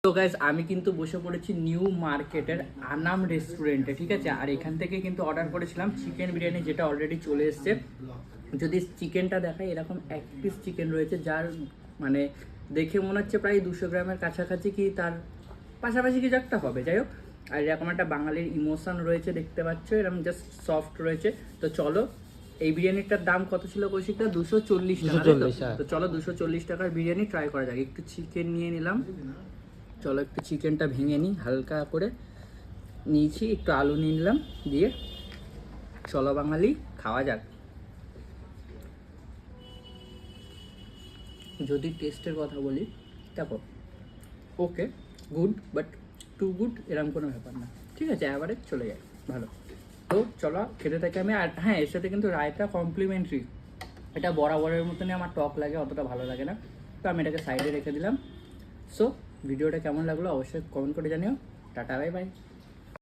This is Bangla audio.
তো গাইস আমি কিন্তু বসে পড়েছি নিউ মার্কেটের আনাম রেস্টুরেন্টে, ঠিক আছে। আর এখান থেকে কিন্তু অর্ডার করেছিলাম চিকেন বিরিয়ানি, যেটা অলরেডি চলে এসছে। যদি চিকেনটা দেখায়, এরকম এক পিস চিকেন রয়েছে, যার মানে দেখে মনে হচ্ছে প্রায় 200 গ্রামের কাছাকাছি, কি তার পাশাপাশি কিছু একটা হবে, যাই হোক। আর এরকম একটা বাঙালির ইমোশন রয়েছে, দেখতে পাচ্ছ, এরকম জাস্ট সফট রয়েছে। তো চলো, এই বিরিয়ানিটার দাম কত ছিল কৌশিকটা? 240 টাকা। তো চলো 240 টাকার বিরিয়ানি ট্রাই করা যাক। একটু চিকেন নিয়ে নিলাম, চলো একটু চিকেনটা ভেঙে নিই, হালকা করে নিয়েছি, একটু আলু নিয়ে নিলাম, দিয়ে চলো বাঙালি খাওয়া যাক। যদি টেস্টের কথা বলি, দেখো, ওকে, গুড, বাট টু গুড এরকম কোনো ব্যাপার না, ঠিক আছে, অ্যাভারেজ চলে যায়, ভালো। তো চলো খেতে থাকি আমি। আর হ্যাঁ, এর সাথে কিন্তু রায়তা কমপ্লিমেন্টারি। এটা বরাবরের মতনই আমার টক লাগে, অতটা ভালো লাগে না, তো আমি এটাকে সাইডে রেখে দিলাম। সো ভিডিওটা কেমন লাগলো অবশ্যই কমেন্ট করে জানিও। Tata, bye bye.